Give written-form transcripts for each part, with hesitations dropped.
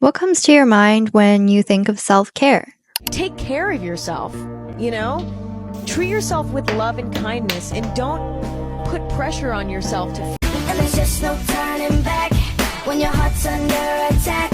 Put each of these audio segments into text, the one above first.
What comes to your mind when you think of self-care? Take care of yourself, you know? Treat yourself with love and kindness and don't put pressure on yourself to And there's just no turning back when your heart's under attack.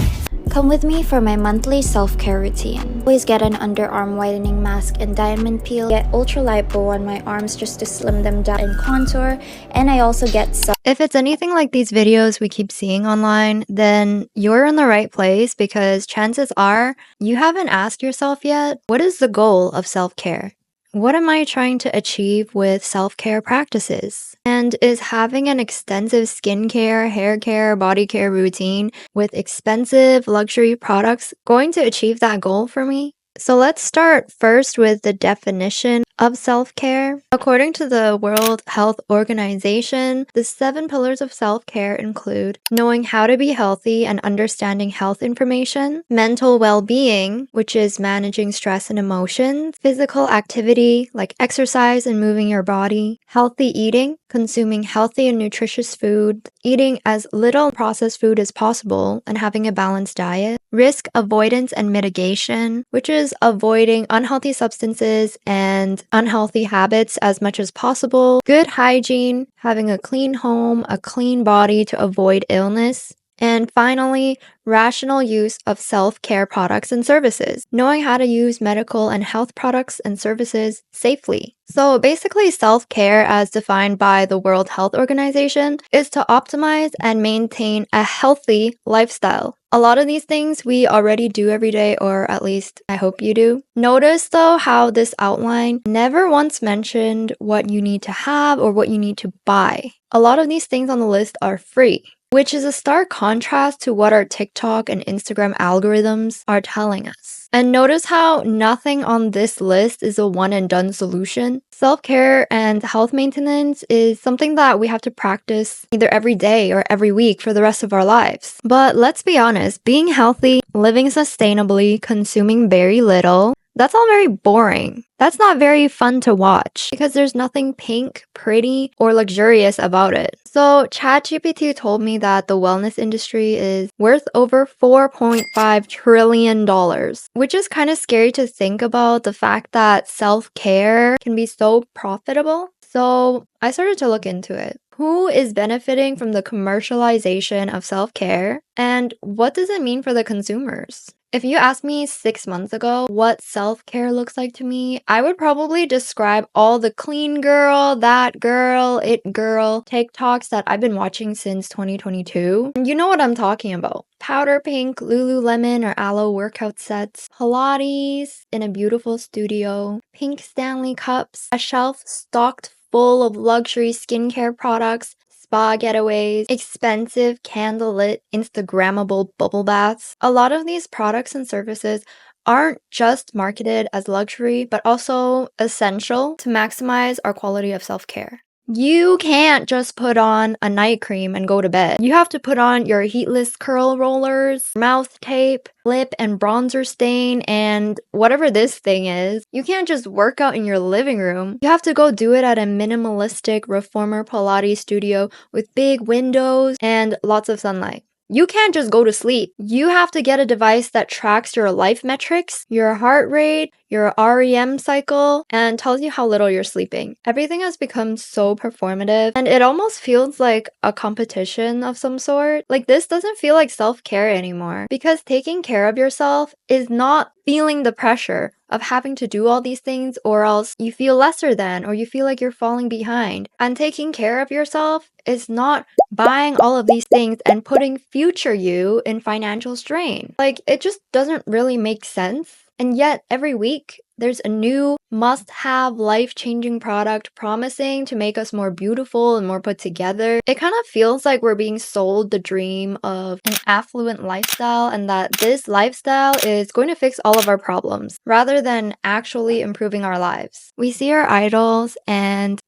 Come with me for my monthly self-care routine. Always get an underarm whitening mask and diamond peel. Get ultralight bow on my arms just to slim them down and contour. And I also get If it's anything like these videos we keep seeing online, then you're in the right place because chances are you haven't asked yourself yet, what is the goal of self-care? What am I trying to achieve with self-care practices? And is having an extensive skincare, hair care, body care routine with expensive luxury products going to achieve that goal for me? So let's start first with the definition of self-care. According to the World Health Organization, the 7 pillars of self-care include knowing how to be healthy and understanding health information, mental well-being, which is managing stress and emotions, physical activity like exercise and moving your body, healthy eating, consuming healthy and nutritious food, eating as little processed food as possible, and having a balanced diet, risk avoidance and mitigation, which is avoiding unhealthy substances and unhealthy habits as much as possible, good hygiene, having a clean home, a clean body to avoid illness, and finally, rational use of self-care products and services, knowing how to use medical and health products and services safely. So basically, self-care as defined by the World Health Organization is to optimize and maintain a healthy lifestyle. A lot of these things we already do every day, or at least I hope you do. Notice though how this outline never once mentioned what you need to have or what you need to buy. A lot of these things on the list are free, which is a stark contrast to what our TikTok and Instagram algorithms are telling us. And notice how nothing on this list is a one and done solution. Self-care and health maintenance is something that we have to practice either every day or every week for the rest of our lives. But let's be honest, being healthy, living sustainably, consuming very little, that's all very boring. That's not very fun to watch because there's nothing pink, pretty, or luxurious about it. So ChatGPT told me that the wellness industry is worth over $4.5 trillion, which is kind of scary to think about the fact that self-care can be so profitable. So I started to look into it. Who is benefiting from the commercialization of self-care? And what does it mean for the consumers? If you asked me 6 months ago what self-care looks like to me, I would probably describe all the clean girl, that girl, it girl TikToks that I've been watching since 2022. You know what I'm talking about. Powder pink Lululemon or aloe workout sets, Pilates in a beautiful studio, pink Stanley cups, a shelf stocked full of luxury skincare products, spa getaways, expensive candlelit Instagrammable bubble baths. A lot of these products and services aren't just marketed as luxury, but also essential to maximize our quality of self-care. You can't just put on a night cream and go to bed. You have to put on your heatless curl rollers, mouth tape, lip and bronzer stain, and whatever this thing is. You can't just work out in your living room. You have to go do it at a minimalistic reformer Pilates studio with big windows and lots of sunlight. You can't just go to sleep. You have to get a device that tracks your life metrics, your heart rate, your REM cycle, and tells you how little you're sleeping. Everything has become so performative, and it almost feels like a competition of some sort. Like, this doesn't feel like self-care anymore, because taking care of yourself is not feeling the pressure of having to do all these things, or else you feel lesser than, or you feel like you're falling behind. And taking care of yourself is not buying all of these things and putting future you in financial strain. Like, it just doesn't really make sense. And yet, every week, there's a new must-have life-changing product promising to make us more beautiful and more put together. It kind of feels like we're being sold the dream of an affluent lifestyle and that this lifestyle is going to fix all of our problems rather than actually improving our lives. We see our idols and,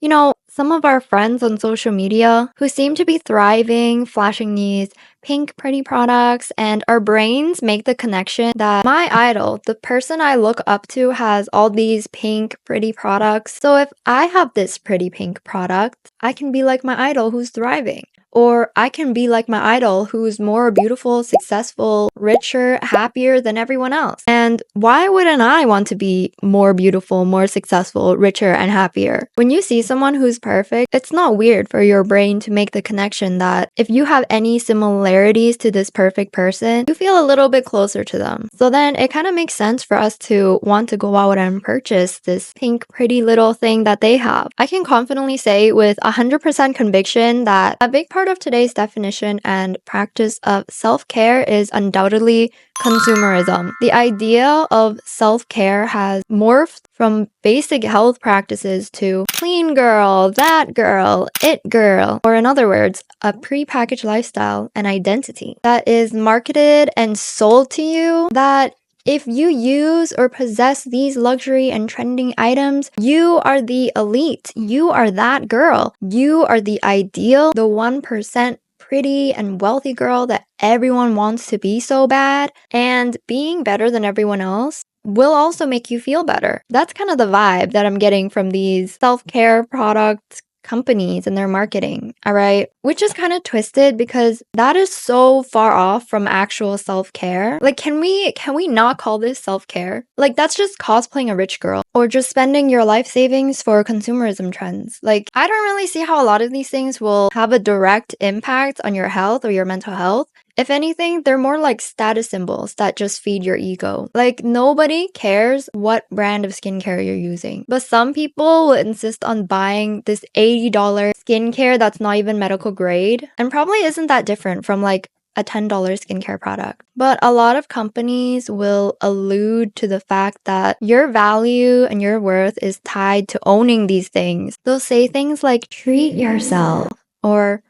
some of our friends on social media who seem to be thriving, flashing these pink pretty products, and our brains make the connection that my idol, the person I look up to, has all these pink pretty products. So if I have this pretty pink product, I can be like my idol who's thriving. Or I can be like my idol who's more beautiful, successful, richer, happier than everyone else. And why wouldn't I want to be more beautiful, more successful, richer, and happier? When you see someone who's perfect, it's not weird for your brain to make the connection that if you have any similarities to this perfect person, you feel a little bit closer to them. So then it kind of makes sense for us to want to go out and purchase this pink, pretty little thing that they have. I can confidently say with 100% conviction that a big part of today's definition and practice of self-care is undoubtedly consumerism. The idea of self-care has morphed from basic health practices to clean girl, that girl, it girl, or in other words, a prepackaged lifestyle and identity that is marketed and sold to you that if you use or possess these luxury and trending items, you are the elite. You are that girl. You are the ideal, the 1% pretty and wealthy girl that everyone wants to be so bad. And being better than everyone else will also make you feel better. That's kind of the vibe that I'm getting from these self-care product companies and their marketing, all right? Which is kind of twisted because that is so far off from actual self-care. Like, can we not call this self-care? Like, that's just cosplaying a rich girl or just spending your life savings for consumerism trends. Like, I don't really see how a lot of these things will have a direct impact on your health or your mental health. If anything, they're more like status symbols that just feed your ego. Like, nobody cares what brand of skincare you're using. But some people will insist on buying this $80 skincare that's not even medical grade and probably isn't that different from like a $10 skincare product. But a lot of companies will allude to the fact that your value and your worth is tied to owning these things. They'll say things like, treat yourself, or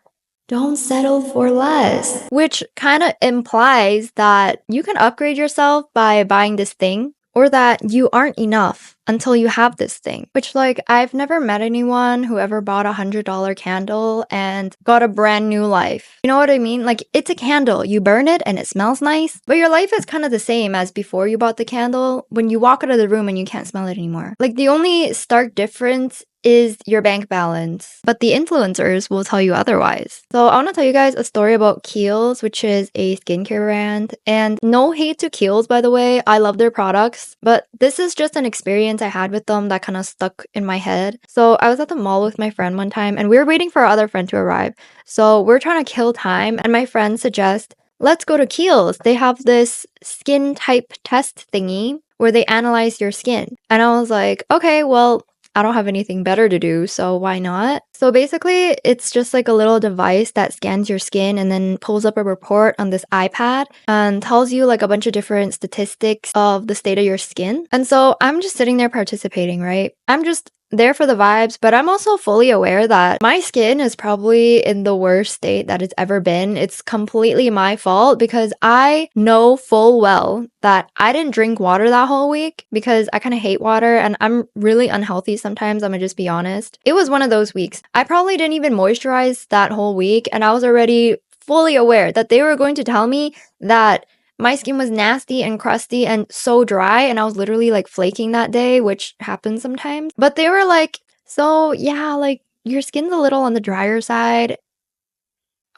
don't settle for less, which kind of implies that you can upgrade yourself by buying this thing or that you aren't enough until you have this thing. Which, like, I've never met anyone who ever bought a $100 candle and got a brand new life. You know what I mean? Like, it's a candle. You burn it and it smells nice, but your life is kind of the same as before you bought the candle when you walk out of the room and you can't smell it anymore. Like, the only stark difference is your bank balance, but the influencers will tell you otherwise. So I want to tell you guys a story about Kiehl's, which is a skincare brand. And no hate to Kiehl's, by the way. I love their products, but this is just an experience I had with them that kind of stuck in my head. So I was at the mall with my friend one time and we were waiting for our other friend to arrive. So we're trying to kill time and my friend suggests, let's go to Kiehl's. They have this skin type test thingy where they analyze your skin. And I was like, okay, well, I don't have anything better to do, so why not? So basically, it's just like a little device that scans your skin and then pulls up a report on this iPad and tells you like a bunch of different statistics of the state of your skin. And so I'm just sitting there participating, right? I'm just there for the vibes, but I'm also fully aware that my skin is probably in the worst state that it's ever been. It's completely my fault because I know full well that I didn't drink water that whole week because I kind of hate water and I'm really unhealthy sometimes, I'm gonna just be honest. It was one of those weeks. I probably didn't even moisturize that whole week and I was already fully aware that they were going to tell me that my skin was nasty and crusty and so dry and I was literally like flaking that day, which happens sometimes. But they were like, so yeah, like your skin's a little on the drier side.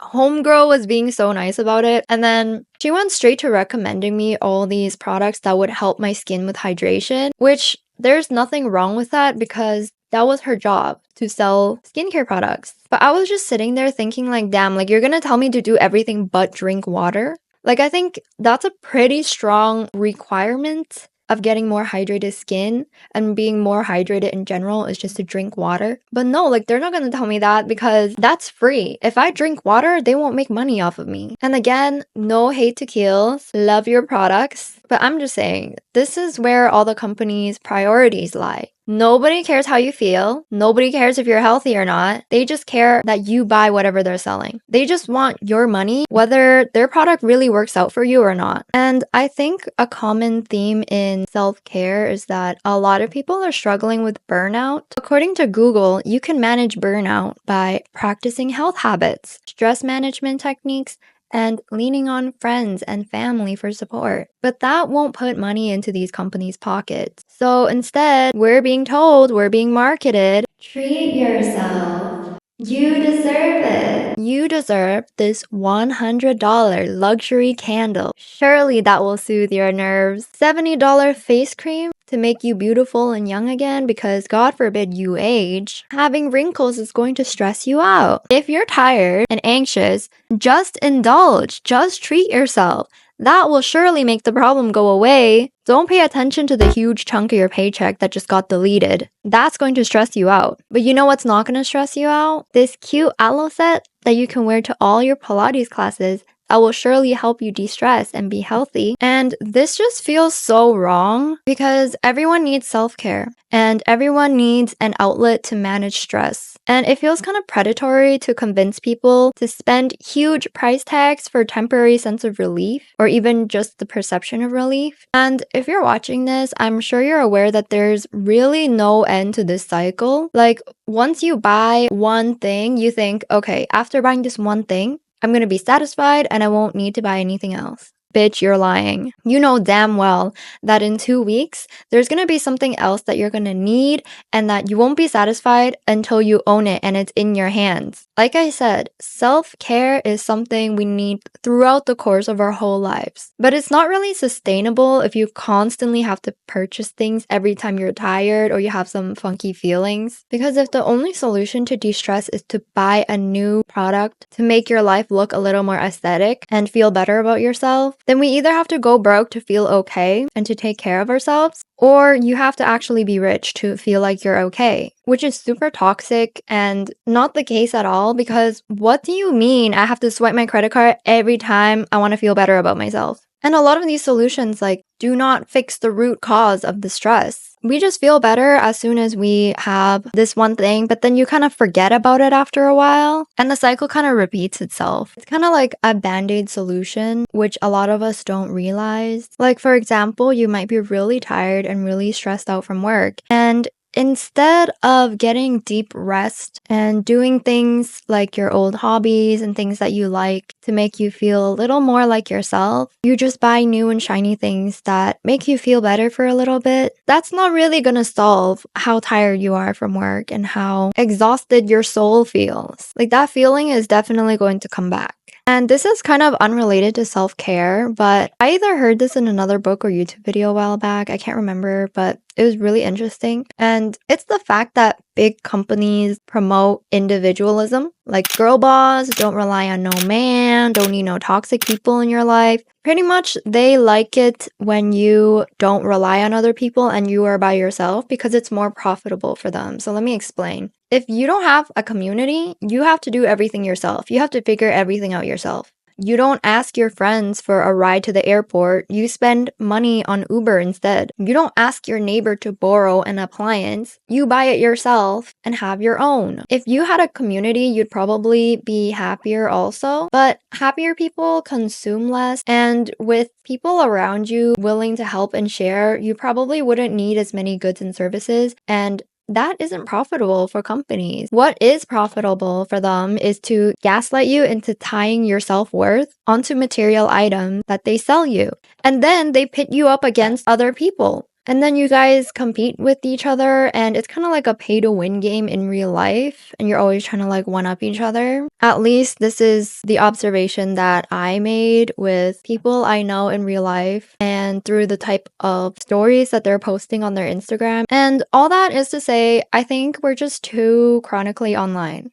Homegirl was being so nice about it. And then she went straight to recommending me all these products that would help my skin with hydration, which there's nothing wrong with that because that was her job to sell skincare products. But I was just sitting there thinking like, damn, like you're gonna tell me to do everything but drink water? Like, I think that's a pretty strong requirement of getting more hydrated skin and being more hydrated in general is just to drink water. But no, like they're not gonna tell me that because that's free. If I drink water, they won't make money off of me. And again, no hate to Kiehl's, love your products. But I'm just saying, this is where all the companies' priorities lie. Nobody cares how you feel. Nobody cares if you're healthy or not. They just care that you buy whatever they're selling. They just want your money, whether their product really works out for you or not. And I think a common theme in self-care is that a lot of people are struggling with burnout. According to Google, you can manage burnout by practicing health habits, stress management techniques, and leaning on friends and family for support. But that won't put money into these companies' pockets. So instead, we're being told, we're being marketed, treat yourself. You deserve it. You deserve this $100 luxury candle. Surely that will soothe your nerves. $70 face cream to make you beautiful and young again because God forbid you age. Having wrinkles is going to stress you out. If you're tired and anxious, just indulge. Just treat yourself. That will surely make the problem go away. Don't pay attention to the huge chunk of your paycheck that just got deleted. That's going to stress you out. But you know what's not going to stress you out? This cute aloe set that you can wear to all your Pilates classes that will surely help you de-stress and be healthy. And this just feels so wrong because everyone needs self-care and everyone needs an outlet to manage stress. And it feels kind of predatory to convince people to spend huge price tags for a temporary sense of relief or even just the perception of relief. And if you're watching this, I'm sure you're aware that there's really no end to this cycle. Like, once you buy one thing, you think, okay, after buying this one thing, I'm gonna be satisfied and I won't need to buy anything else. Bitch, you're lying. You know damn well that in 2 weeks, there's gonna be something else that you're gonna need and that you won't be satisfied until you own it and it's in your hands. Like I said, self-care is something we need throughout the course of our whole lives. But it's not really sustainable if you constantly have to purchase things every time you're tired or you have some funky feelings. Because if the only solution to de-stress is to buy a new product to make your life look a little more aesthetic and feel better about yourself, then we either have to go broke to feel okay and to take care of ourselves, or you have to actually be rich to feel like you're okay, which is super toxic and not the case at all because what do you mean I have to swipe my credit card every time I want to feel better about myself? And a lot of these solutions do not fix the root cause of the stress. We just feel better as soon as we have this one thing, but then you kind of forget about it after a while, and the cycle kind of repeats itself. It's kind of like a band-aid solution, which a lot of us don't realize. Like, for example, you might be really tired and really stressed out from work, and instead of getting deep rest and doing things like your old hobbies and things that you like to make you feel a little more like yourself, you just buy new and shiny things that make you feel better for a little bit. That's not really gonna solve how tired you are from work and how exhausted your soul feels. Like, that feeling is definitely going to come back. And this is kind of unrelated to self-care, but I either heard this in another book or YouTube video a while back. I can't remember, but it was really interesting. And it's the fact that big companies promote individualism. Like, girl boss, don't rely on no man, don't need no toxic people in your life. Pretty much, they like it when you don't rely on other people and you are by yourself because it's more profitable for them. So let me explain. If you don't have a community, you have to do everything yourself. You have to figure everything out yourself. You don't ask your friends for a ride to the airport. You spend money on Uber instead. You don't ask your neighbor to borrow an appliance. You buy it yourself and have your own. If you had a community, you'd probably be happier also. But happier people consume less, and with people around you willing to help and share, you probably wouldn't need as many goods and services, and that isn't profitable for companies. What is profitable for them is to gaslight you into tying your self-worth onto material items that they sell you. And then they pit you up against other people. And then you guys compete with each other, and it's kind of like a pay-to-win game in real life, and you're always trying to one-up each other. At least this is the observation that I made with people I know in real life and through the type of stories that they're posting on their Instagram. And all that is to say, I think we're just too chronically online.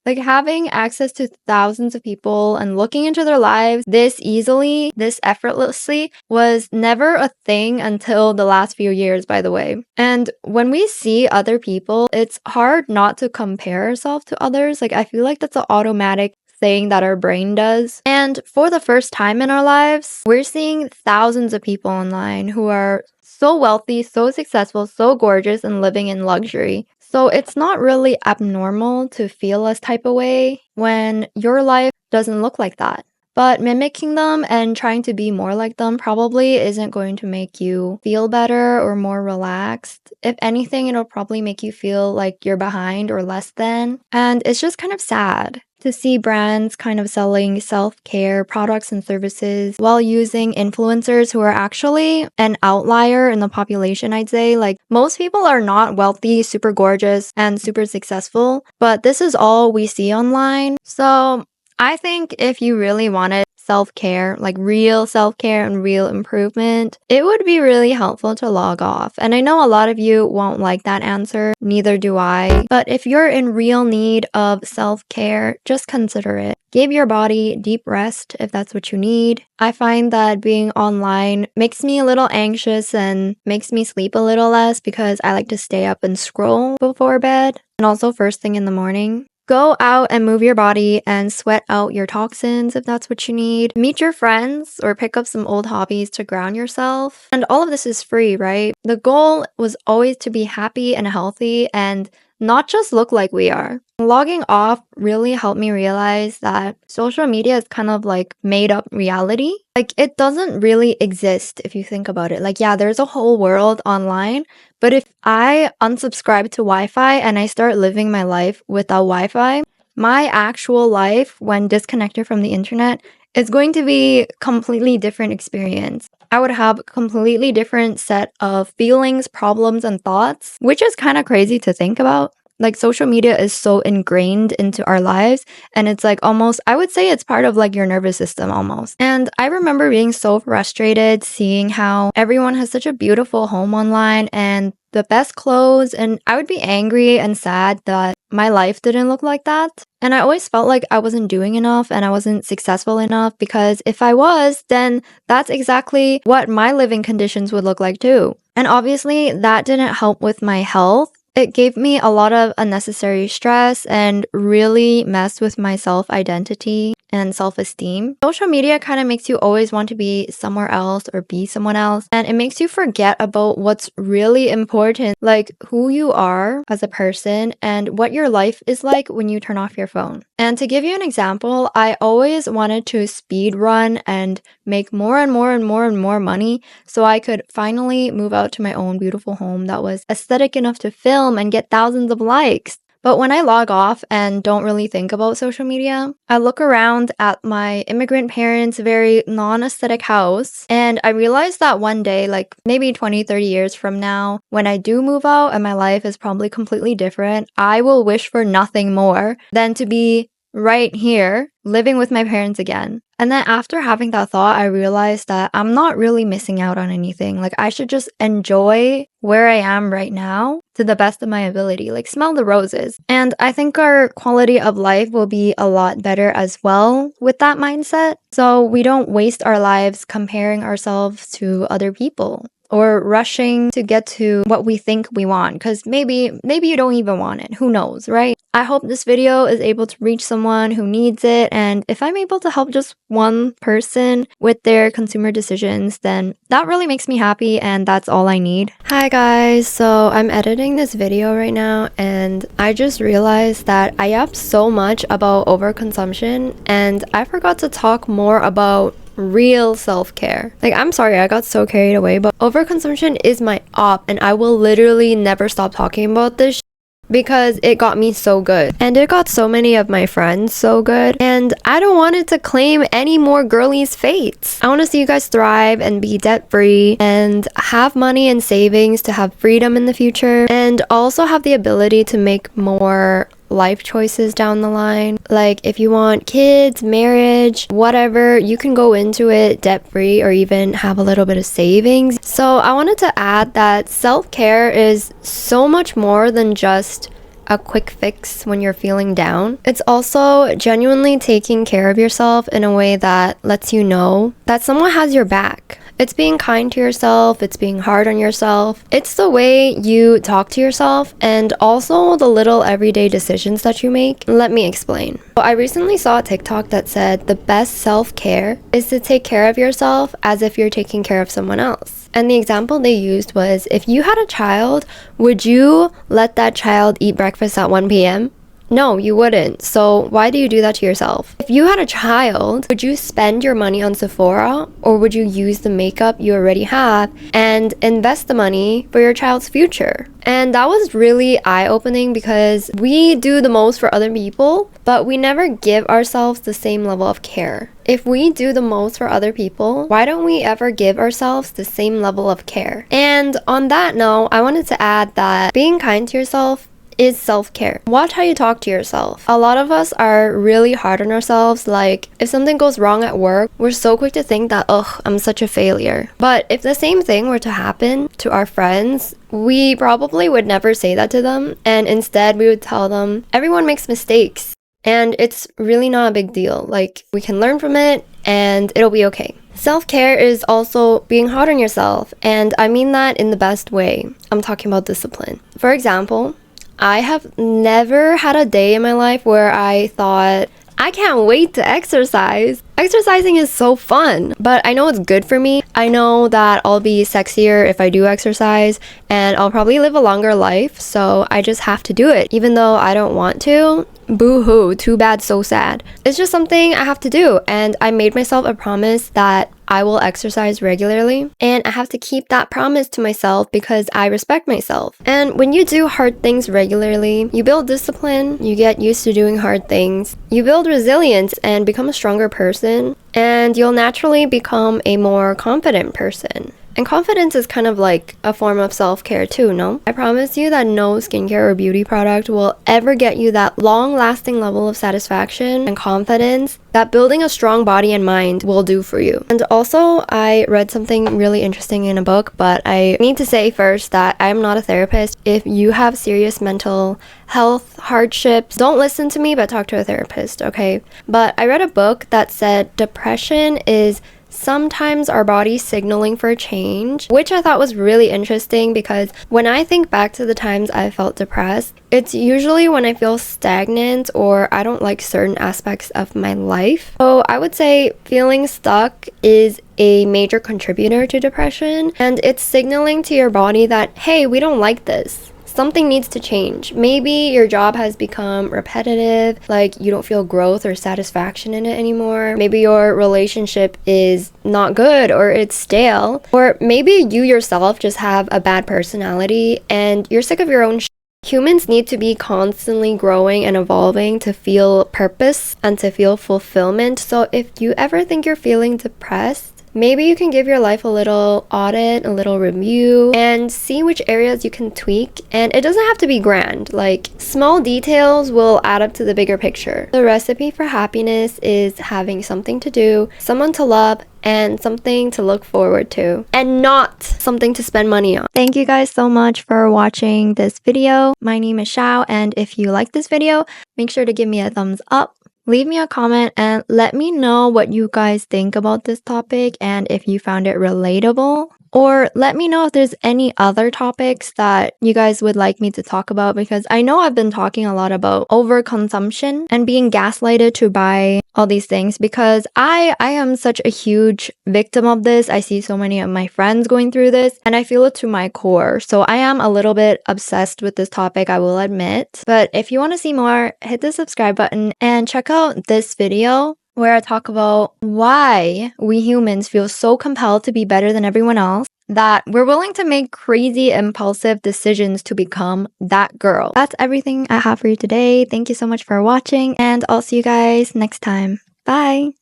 Like, having access to thousands of people and looking into their lives this easily, this effortlessly, was never a thing until the last few years, by the way. And when we see other people, it's hard not to compare ourselves to others. Like, I feel like that's an automatic thing that our brain does. And for the first time in our lives, we're seeing thousands of people online who are so wealthy, so successful, so gorgeous, and living in luxury. So it's not really abnormal to feel this type of way when your life doesn't look like that. But mimicking them and trying to be more like them probably isn't going to make you feel better or more relaxed. If anything, it'll probably make you feel like you're behind or less than. And it's just kind of sad. to see brands kind of selling self-care products and services while using influencers who are actually an outlier in the population, I'd say. Like, most people are not wealthy, super gorgeous, and super successful, but this is all we see online. So I think if you really wanted self-care, like real self-care and real improvement, it would be really helpful to log off. And I know a lot of you won't like that answer, neither do I. But if you're in real need of self-care, just consider it. Give your body deep rest if that's what you need. I find that being online makes me a little anxious and makes me sleep a little less because I like to stay up and scroll before bed and also first thing in the morning. Go out and move your body and sweat out your toxins if that's what you need. Meet your friends or pick up some old hobbies to ground yourself. And all of this is free, right? The goal was always to be happy and healthy and not just look like we are. Logging off really helped me realize that social media is kind of like made up reality. Like, it doesn't really exist if you think about it. Like, yeah, there's a whole world online, but if I unsubscribe to Wi-Fi and I start living my life without Wi-Fi, my actual life when disconnected from the internet is going to be completely different experience. I would have a completely different set of feelings, problems, and thoughts, which is kind of crazy to think about. Like, social media is so ingrained into our lives, and it's like almost, I would say it's part of like your nervous system almost. And I remember being so frustrated seeing how everyone has such a beautiful home online and the best clothes, and I would be angry and sad that my life didn't look like that. And I always felt like I wasn't doing enough and I wasn't successful enough, because if I was, then that's exactly what my living conditions would look like too. And obviously that didn't help with my health. It gave me a lot of unnecessary stress and really messed with my self-identity and self-esteem. Social media kind of makes you always want to be somewhere else or be someone else, and it makes you forget about what's really important, like who you are as a person and what your life is like when you turn off your phone. And to give you an example, I always wanted to speed run and make more and more and more and more money so I could finally move out to my own beautiful home that was aesthetic enough to film and get thousands of likes. But when I log off and don't really think about social media, I look around at my immigrant parents' very non-aesthetic house, and I realize that one day, like maybe 20, 30 years from now, when I do move out and my life is probably completely different, I will wish for nothing more than to be right here, living with my parents again. And then after having that thought, I realized that I'm not really missing out on anything. Like, I should just enjoy where I am right now to the best of my ability, like smell the roses. And I think our quality of life will be a lot better as well with that mindset. So we don't waste our lives comparing ourselves to other people or rushing to get to what we think we want, because maybe you don't even want it. Who knows, right? I hope this video is able to reach someone who needs it, and if I'm able to help just one person with their consumer decisions, then that really makes me happy, and that's all I need. Hi guys, so I'm editing this video right now, and I just realized that I yapped so much about overconsumption, and I forgot to talk more about real self-care. Like, I'm sorry, I got so carried away, but overconsumption is my op, and I will literally never stop talking about this because it got me so good, and it got so many of my friends so good, and I don't want it to claim any more girlies' fates. I want to see you guys thrive and be debt-free and have money and savings to have freedom in the future, and also have the ability to make more life choices down the line. Like, if you want kids, marriage, whatever, you can go into it debt-free or even have a little bit of savings. So I wanted to add that self-care is so much more than just a quick fix when you're feeling down. It's also genuinely taking care of yourself in a way that lets you know that someone has your back. It's being kind to yourself, it's being hard on yourself. It's the way you talk to yourself, and also the little everyday decisions that you make. Let me explain. So I recently saw a TikTok that said the best self-care is to take care of yourself as if you're taking care of someone else. And the example they used was, if you had a child, would you let that child eat breakfast at 1 p.m.? No, you wouldn't. So why do you do that to yourself? If you had a child, would you spend your money on Sephora, or would you use the makeup you already have and invest the money for your child's future? And that was really eye-opening because we do the most for other people, but we never give ourselves the same level of care. If we do the most for other people, why don't we ever give ourselves the same level of care? And on that note, I wanted to add that being kind to yourself is self-care. Watch how you talk to yourself. A lot of us are really hard on ourselves. Like, if something goes wrong at work, we're so quick to think that, ugh, I'm such a failure. But if the same thing were to happen to our friends, we probably would never say that to them. And instead, we would tell them, everyone makes mistakes. And it's really not a big deal. Like, we can learn from it and it'll be okay. Self-care is also being hard on yourself. And I mean that in the best way. I'm talking about discipline. For example, I have never had a day in my life where I thought, I can't wait to exercise. Exercising is so fun, but I know it's good for me. I know that I'll be sexier if I do exercise, and I'll probably live a longer life, so I just have to do it. Even though I don't want to, boo-hoo, too bad, so sad. It's just something I have to do, and I made myself a promise that I will exercise regularly, and I have to keep that promise to myself because I respect myself. And when you do hard things regularly, you build discipline, you get used to doing hard things, you build resilience and become a stronger person, and you'll naturally become a more confident person. And confidence is kind of like a form of self-care too, no? I promise you that no skincare or beauty product will ever get you that long-lasting level of satisfaction and confidence that building a strong body and mind will do for you. And also, I read something really interesting in a book, but I need to say first that I'm not a therapist. If you have serious mental health hardships, don't listen to me, but talk to a therapist, okay? But I read a book that said depression is sometimes our body's signaling for change, which I thought was really interesting because when I think back to the times I felt depressed, it's usually when I feel stagnant or I don't like certain aspects of my life. So I would say feeling stuck is a major contributor to depression, and it's signaling to your body that, hey, we don't like this. Something needs to change. Maybe your job has become repetitive, like you don't feel growth or satisfaction in it anymore. Maybe your relationship is not good or it's stale. Or maybe you yourself just have a bad personality and you're sick of your own Humans need to be constantly growing and evolving to feel purpose and to feel fulfillment. So if you ever think you're feeling depressed, maybe you can give your life a little audit, a little review, and see which areas you can tweak. And it doesn't have to be grand. Like, small details will add up to the bigger picture. The recipe for happiness is having something to do, someone to love, and something to look forward to, and not something to spend money on. Thank you guys so much for watching this video. My name is Xiao, and if you like this video, make sure to give me a thumbs up. Leave me a comment and let me know what you guys think about this topic and if you found it relatable. Or let me know if there's any other topics that you guys would like me to talk about, because I know I've been talking a lot about overconsumption and being gaslighted to buy all these things, because I am such a huge victim of this. I see so many of my friends going through this and I feel it to my core. So I am a little bit obsessed with this topic, I will admit. But if you want to see more, hit the subscribe button and check out this video where I talk about why we humans feel so compelled to be better than everyone else that we're willing to make crazy impulsive decisions to become that girl. That's everything I have for you today. Thank you so much for watching, and I'll see you guys next time. Bye!